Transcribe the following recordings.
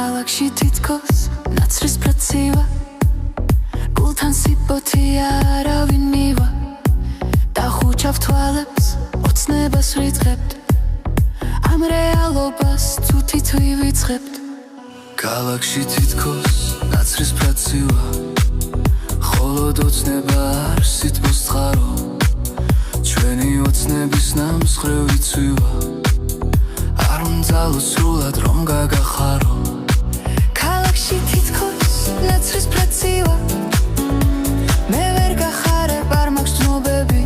ქალაქში თითქოს ნაცრის პრაცივა გულთან სიბოთი არავინ მივა დახუჩავ თვალებს ოცნებას ვიწყებთ ამ რეალობას თუთით ვივიწყებთ ქალაქში თითქოს ნაცრის პრაცივა მხოლოდ ოცნება არ სითბოს ცხარო ჩვენი ოცნების ნამსხრევ ვიცვივა არ მძალო სრულად რომ გაგახარო ქალაქში თითქოს ნაცრის პრაცივა მე ვერ გახარებ არ მაქვს ცნობები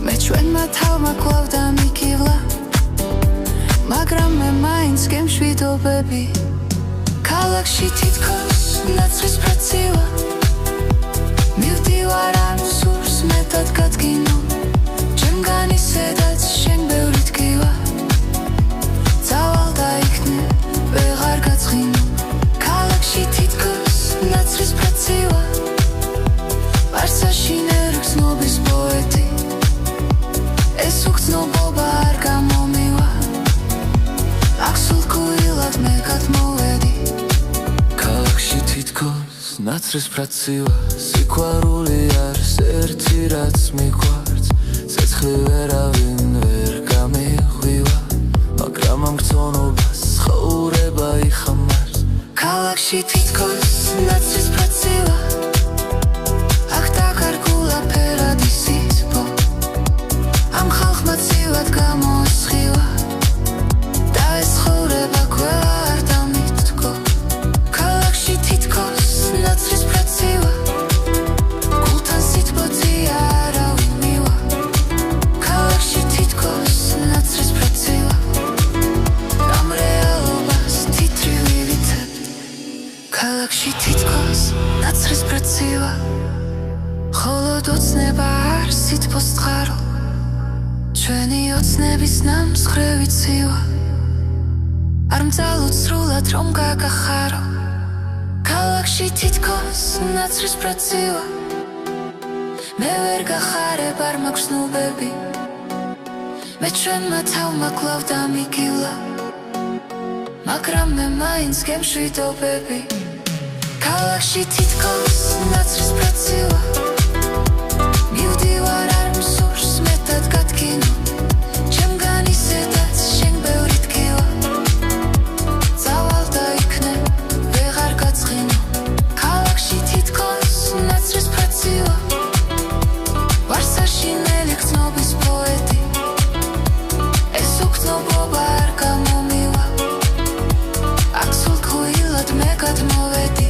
მე ჩვენმა თავმა კლავდა მიკივლა მაგრამ მე მაინც გემშვიდობები ქალაქში თითქოს ნაცრის პრაცივა მივდივარ ამ სურს მეტად გადგინო ჩემგან ისედაც შენ ბევრი დგივა ძალ დაიქნე ვეღარ გაცხინო ქალაქში თითქოს ნაცრის პრაცივა ვარსაში ნერგს ნობის პოეტი ეს უგრძნობობა არ გამომივა აქ სულკუილად მე გადმოვედი ქალაქში თითქოს ნაცრის პრაცივა სიყვარული არის ერთი რაც მიყვარს ცეცხლი ვერავინ ვერ გამიღვივა მაგრამ ამ გრძნობას ცხოვრება იხამარს ქალაქში თითქოს ნაცრის პრაცივა აქ დაკარგულა ფერადი სითბო ამ ხალხმა ცივად გამოასხივა და ეს ცხოვრება ყველა არ დამიტკო ქალაქში თითქოს ნაცრის პრაცივა გულთან სითბოთი არავინ მივა ქალაქში თითქოს ნაცრის პრაცივა ამ რეალობას თითრი ვივიწყებთ ქალაქში თითქოს ნაცრის პრაცივა მხოლოდ ოცნება არ სითბოს ცხარო ჩვენი ოცნების ნამსხრევ ვიცვივა არ მძალოთ სრულად რომ გაგახარო ქალაქში თითქოს ნაცრის პრაცივა მე ვერ გახარებ არ მაქვს ცნობები მე ჩვენმა თავმა კლავდა მიკივლა მაგრამ მე მაინც გემშვიდობები ქალაქში თითქოს ნაცრის პრაცივა მივდივარ ამ სურს მეტად გადგინო ჩემგან ისედაც შენ ბევრი დგივა ძალ დაიქნე ვეღარ გაცხინო ქალაქში თითქოს ნაცრის პრაცივა ვარსაში ნელი გრძნობის პოეტი ეს უგრძნობობა არ გამომივა აქ სულკუილად მე გადმოვედი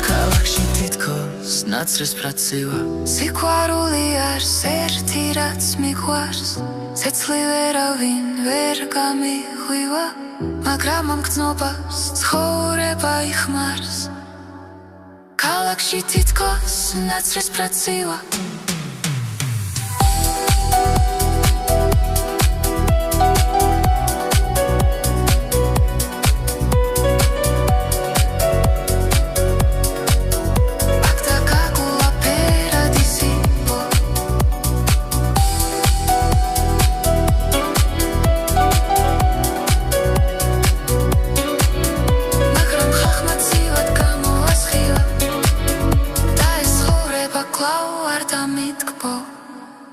ქალაქში თითქოს ნაცრის პრაცივა სიყვარული არის ერთი რაც მიყვარს ცეცხლი ვერავინ ვერ გამიღვივა მაგრამ ამ გრძნობას ცხოვრება იხმარს ქალაქში თითქოს ნაცრის პრაცივა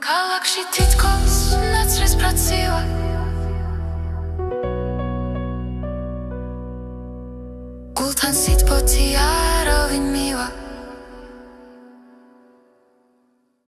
ქალაქში თითქოს ნაცრის პრაცივა გულთან სითბოთი არავინ მივა